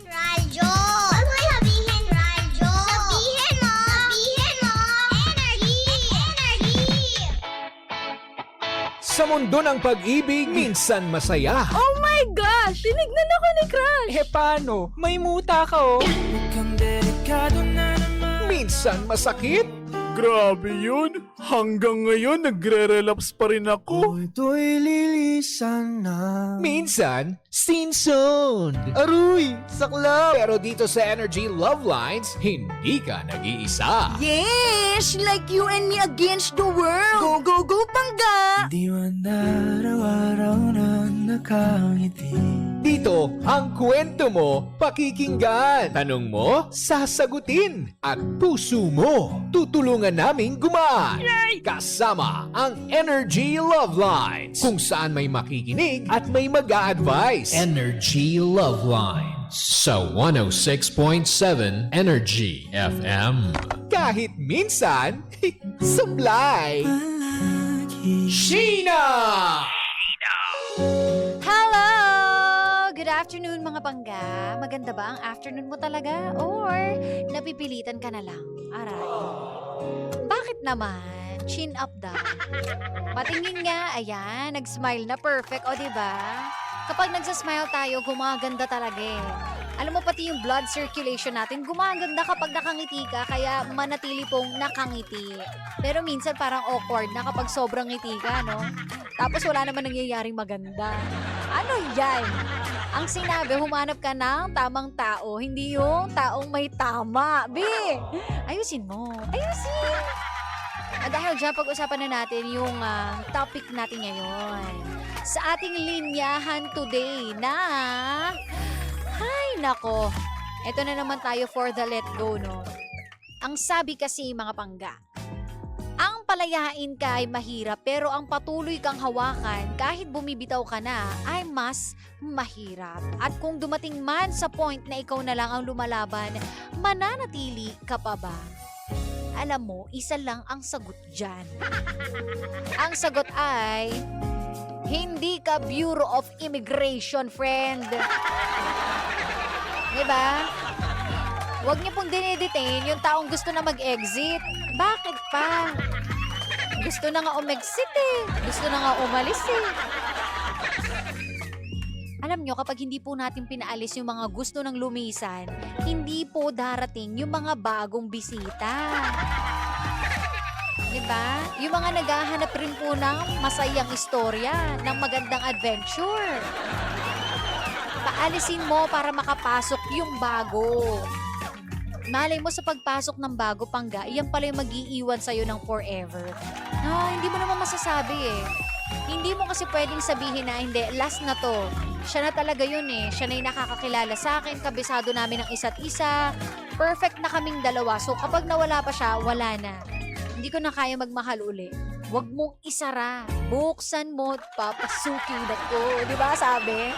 Radyo! Huwag mo sabihin radyo! Sabihin mo! Sabihin mo! Energy! Energy! Sa mundo ng pag-ibig, minsan masaya. Oh my gosh! Tinignan ako ni Crush! Paano? May muta ka oh. Mukhang delikado na naman. Minsan masakit. Grabe yun. Hanggang ngayon, nagre-relapse pa rin ako. Ito'y lilisan na. Minsan, sinson. Aruy! Saklap! Pero dito sa Energy Love Lines, hindi ka nag-iisa. Yes! Like you and me against the world! Go, go, go, Pangga! Di man araw-araw na nakangiti. Dito, ang kwento mo, pakikinggan. Tanong mo, sasagutin. At puso mo, tutulungan naming gumaan. Kasama ang Energy Love Lines. Kung saan may makikinig at may mag-a-advise. Energy Love Lines. Sa 106.7 Energy FM. Kahit minsan, supply. Palagi. Sheena! Hello! Good afternoon mga Pangga. Maganda ba ang afternoon mo talaga? Or napipilitan ka na lang? Aray. Bakit naman? Chin up daw. Patingin nga, ayan, nag-smile na perfect, o diba? Kapag nagsasmile tayo, gumaganda talaga eh. Alam mo, pati yung blood circulation natin, gumaganda kapag nakangiti ka, kaya manatili pong nakangiti. Pero minsan parang awkward na kapag sobrang ngiti ka, no? Tapos wala naman nangyayaring maganda. Ano yan? Ang sinabi, humanap ka ng tamang tao, hindi yung taong may tama. B, ayusin mo. Ayusin. At dahil dyan, pag-usapan na natin yung topic natin ngayon. Sa ating linyahan today na... Ay, nako. Ito na naman tayo for the let go, no? Ang sabi kasi, mga Pangga, ang palayain ka ay mahirap pero ang patuloy kang hawakan kahit bumibitaw ka na ay mas mahirap. At kung dumating man sa point na ikaw na lang ang lumalaban, mananatili ka pa ba? Alam mo, isa lang ang sagot dyan. Ang sagot ay, hindi ka Bureau of Immigration, friend. Diba? Huwag niyo pong dinidetain yung taong gusto na mag-exit. Bakit pa? Gusto na nga umexit eh. Gusto na nga umalis eh. Alam nyo, kapag hindi po natin pinaalis yung mga gusto ng lumisan, hindi po darating yung mga bagong bisita. Diba? Yung mga naghahanap rin po ng masayang istorya, ng magandang adventure. Paalisin mo para makapasok yung bago. Malay mo sa pagpasok ng bago, Pangga, iyan pala yung mag-iiwan sa'yo ng forever. Hindi mo naman masasabi eh. Hindi mo kasi pwedeng sabihin na hindi, last na to. Siya na talaga yun eh. Siya na yung nakakakilala sa akin, kabisado namin ng isa't isa. Perfect na kaming dalawa. So kapag nawala pa siya, wala na. Hindi ko na kaya magmahal uli. Huwag mong isara. Buksan mo at papasukin ako. Di ba sabi?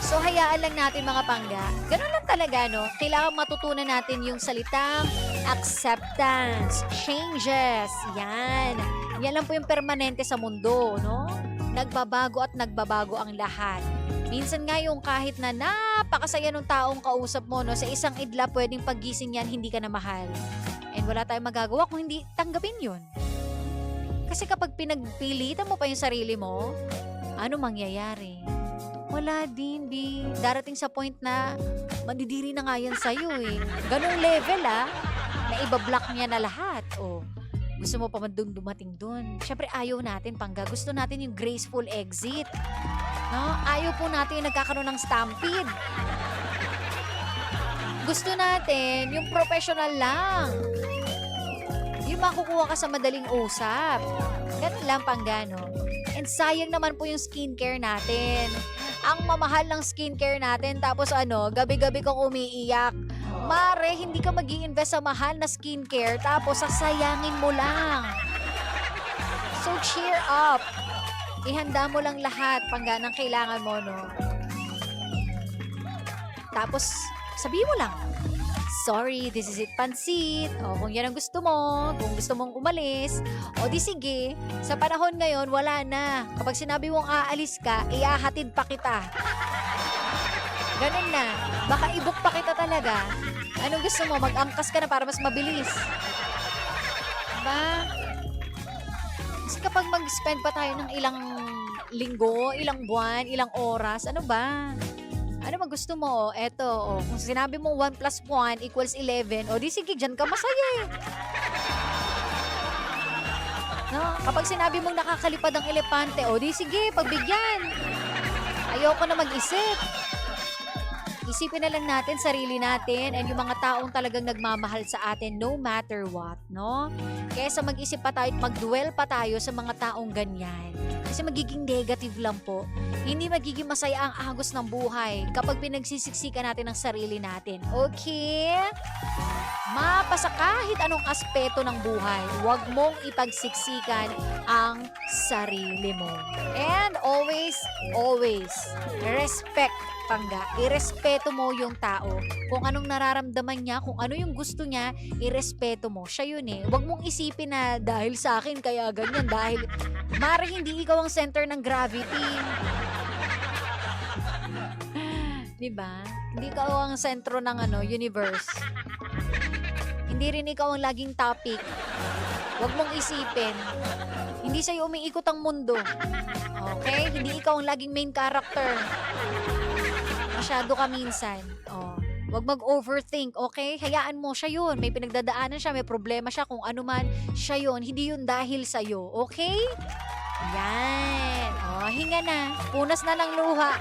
So, hayaan lang natin mga Pangga. Ganun lang talaga, no? Kailangan matutunan natin yung salitang acceptance, changes. Yan. Yan lang po yung permanente sa mundo, no? Nagbabago at nagbabago ang lahat. Minsan nga yung kahit na napakasaya ng taong kausap mo, no? Sa isang idla, pwedeng paggising yan, hindi ka na mahal. And wala tayong magagawa kung hindi tanggapin yun. Kasi kapag pinagpilitan mo pa yung sarili mo, ano mangyayari? Wala din, B. Darating sa point na mandidiri na nga yan sa'yo eh. Ganong level na ibablock niya na lahat. Gusto mo pa man dumating dun. Siyempre ayaw natin, Pangga. Gusto natin yung graceful exit. No? Ayaw po natin yung nagkakaroon ng stampede. Gusto natin yung professional lang. Yung makukuha ka sa madaling usap. Ganun lang, Pangga, no? And sayang naman po yung skincare natin. Ang mamahal ng skincare natin, tapos gabi-gabi kang umiiyak. Mare, hindi ka mag-i-invest sa mahal na skincare, tapos sasayangin mo lang. So cheer up. Ihanda mo lang lahat, Pangga, ng kailangan mo, no? Tapos, sabihin mo lang, sorry, this is it, pansit. O kung yan ang gusto mo, kung gusto mong umalis, o di sige, sa panahon ngayon, wala na. Kapag sinabi mong aalis ka, iahatid pa kita. Ganun na. Baka i-book pa kita talaga. Anong gusto mo? Mag-angkas ka na para mas mabilis. Diba? Kasi kapag mag-spend pa tayo ng ilang linggo, ilang buwan, ilang oras, ano ba? Ano ba gusto mo? Eto, kung sinabi mo 1 plus 1 equals 11, o di sige, dyan ka masaya eh. No? Kapag sinabi mong nakakalipad ang elepante, o di sige, pagbigyan. Ayoko na mag-isip. Isipin na lang natin sarili natin and yung mga taong talagang nagmamahal sa atin no matter what, no? Kaysa mag-isip pa tayo at mag-dwell pa tayo sa mga taong ganyan. Kasi magiging negative lang po. Hindi magiging masaya ang agos ng buhay kapag pinagsisiksikan natin ang sarili natin. Okay? Mapasa kahit anong aspeto ng buhay, huwag mong ipagsiksikan ang sarili mo. And always, respect, Pangga. Irespeto mo yung tao. Kung anong nararamdaman niya, kung ano yung gusto niya, irespeto mo. Siya yun eh. Huwag mong isipin na dahil sa akin kaya ganyan. Dahil, mari hindi ikaw ang center ng gravity. Diba? Hindi ikaw ang sentro ng universe. Hindi rin ikaw ang laging topic. Huwag mong isipin. Hindi sa'yo umiikot ang mundo. Okay? Hindi ikaw ang laging main character. Masyado ka minsan. Huwag mag-overthink, okay? Hayaan mo, siya yun. May pinagdadaanan siya, may problema siya, kung ano man, siya yun. Hindi yun dahil sa'yo, okay? Yan. Hinga na. Punas na ng luha.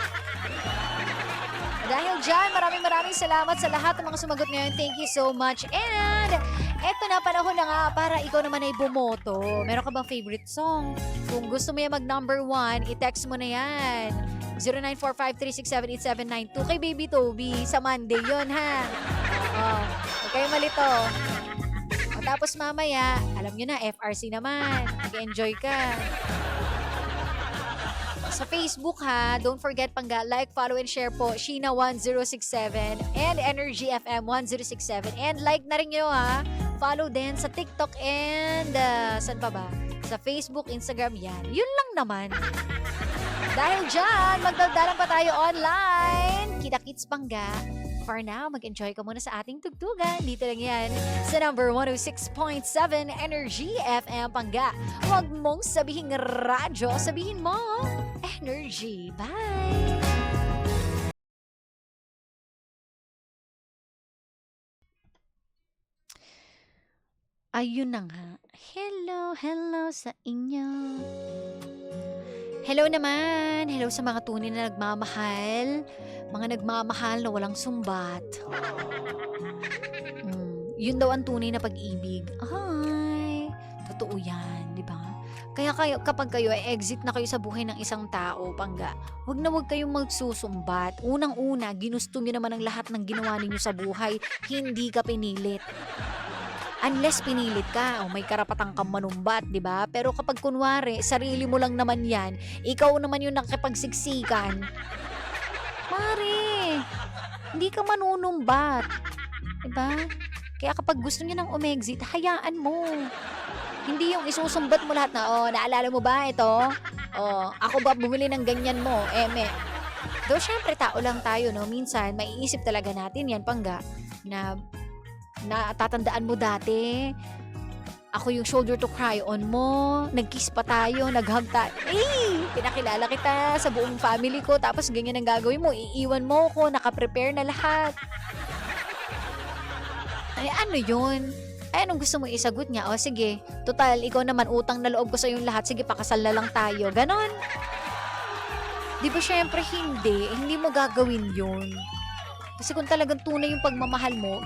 Dahil dyan, maraming salamat sa lahat ng mga sumagot ngayon. Thank you so much. And, eto na, panahon na nga para ikaw naman ay bumoto. Meron ka bang favorite song? Kung gusto mo yan mag number 1, i-text mo na yan. 0945-367-8792 kay Baby Toby. Sa Monday yon ha. Huwag kayo malito. Tapos mamaya, alam nyo na, FRC naman. Mag-enjoy ka. Sa Facebook ha, don't forget Pangga, like, follow, and share po Sheena1067 and Energy FM 1067. And like na rin nyo ha. Follow din sa TikTok and saan pa ba? Sa Facebook, Instagram, yan. Yun lang naman. Dahil dyan, magdaldalan pa tayo online. Kita-kits Pangga. For now, mag-enjoy ka muna sa ating tugtugan. Dito lang yan sa number 106.7 Energy FM Pangga. Huwag mong sabihin radyo, sabihin mo Energy. Bye! Ayun na nga. Hello sa inyo. Hello naman. Hello sa mga tunay na nagmamahal. Mga nagmamahal na walang sumbat. Yun daw ang tunay na pag-ibig. Ay, totoo yan, di ba? Kaya kapag kayo exit na kayo sa buhay ng isang tao, Pangga, huwag kayong magsusumbat. Unang-una, ginusto nyo naman ang lahat ng ginawa ninyo sa buhay. Hindi ka pinilit. Unless pinilit ka, may karapatan kang manumbat, di ba? Pero kapag kunwari, sarili mo lang naman yan, ikaw naman yung nakipagsiksikan, Mare, hindi ka manunumbat, di ba? Kaya kapag gusto niya ng umexit, hayaan mo. Hindi yung isusumbat mo lahat na, naalala mo ba ito? Ako ba bumili ng ganyan mo? Though syempre tao lang tayo, no? Minsan, maiisip talaga natin yan, Pangga, na tatandaan mo dati, ako yung shoulder to cry on mo, nag-kiss pa tayo, nag-hug tayo, pinakilala kita sa buong family ko, tapos ganyan ang gagawin mo, iiwan mo ko, nakaprepare na lahat. Ay, ano yun? Ay, anong gusto mo isagot niya? O sige, total, ikaw naman, utang na loob ko sa yung lahat, sige, pakasal na lang tayo, ganon. Di ba syempre hindi mo gagawin yun. Kasi kung talagang tunay yung pagmamahal mo,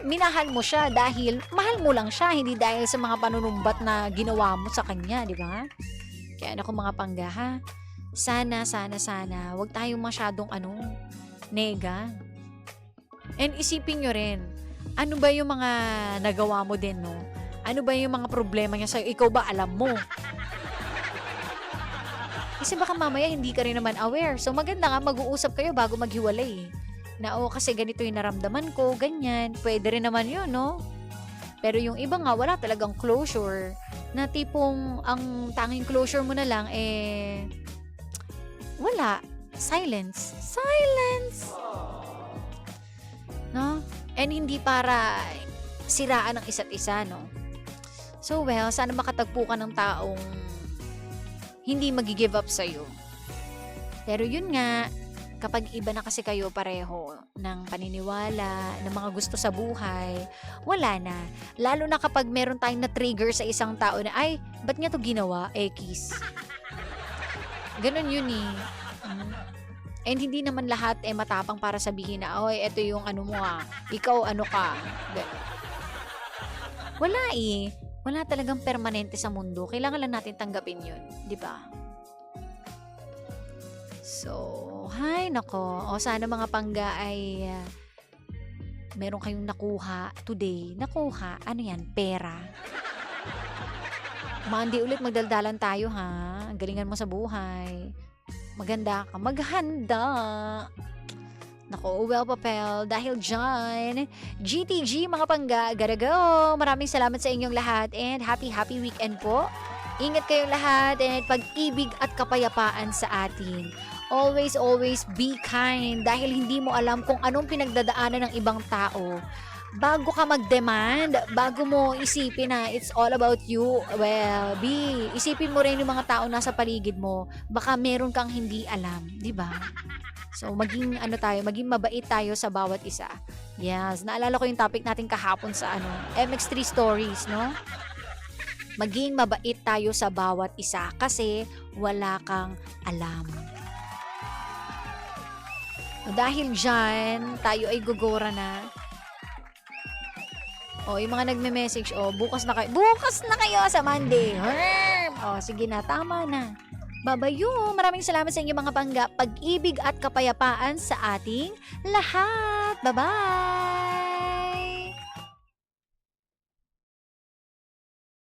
minahal mo siya dahil mahal mo lang siya, hindi dahil sa mga panunumbat na ginawa mo sa kanya, di ba? Kaya ako mga Pangga, ha? Sana, wag tayong masyadong nega. And isipin nyo rin, ano ba yung mga nagawa mo din, no? Ano ba yung mga problema niya sa'yo? Ikaw ba alam mo? Kasi baka mamaya hindi ka rin naman aware. So maganda nga mag-uusap kayo bago maghiwalay. Na kasi ganito yung naramdaman ko, ganyan. Pwede rin naman yun, no? Pero yung iba nga, wala talagang closure. Na tipong ang tanging closure mo na lang, wala. Silence. And hindi para siraan ang isa't isa, no? So well, sana makatagpo ka ng taong hindi magi-give up sa'yo. Pero yun nga, kapag iba na kasi kayo pareho ng paniniwala, ng mga gusto sa buhay, wala na. Lalo na kapag meron tayong na-trigger sa isang tao na, ay, ba't niya to ginawa? Ekis. Ganon yun eh. And hindi naman lahat matapang para sabihin na, oy, eto yung ano mo ikaw ano ka. Wala eh. Wala talagang permanente sa mundo. Kailangan lang natin tanggapin yun. Di ba? So, hay nako. O sana mga pangga ay meron kayong nakuha today. Nakuha. Ano yan? Pera. Monday ulit magdaldalan tayo ha. Ang galingan mo sa buhay. Maganda ka. Maghanda. Nako, well papel. Dahil dyan, GTG mga pangga, gotta go. Maraming salamat sa inyong lahat and happy weekend po. Ingat kayong lahat and pag-ibig at kapayapaan sa atin. Always be kind dahil hindi mo alam kung anong pinagdadaanan ng ibang tao. Bago ka mag-demand, bago mo isipin na it's all about you, well, isipin mo rin yung mga tao nasa paligid mo. Baka meron kang hindi alam, di ba? So, maging mabait tayo sa bawat isa. Yes, naalala ko yung topic natin kahapon sa MX3 Stories, no? Maging mabait tayo sa bawat isa kasi wala kang alam. Dahil dyan, tayo ay gugora na. Yung mga nagme-message, bukas na kayo sa Monday. Sige na, tama na. Babayo, maraming salamat sa inyo mga pangga, pag-ibig at kapayapaan sa ating lahat. Bye-bye!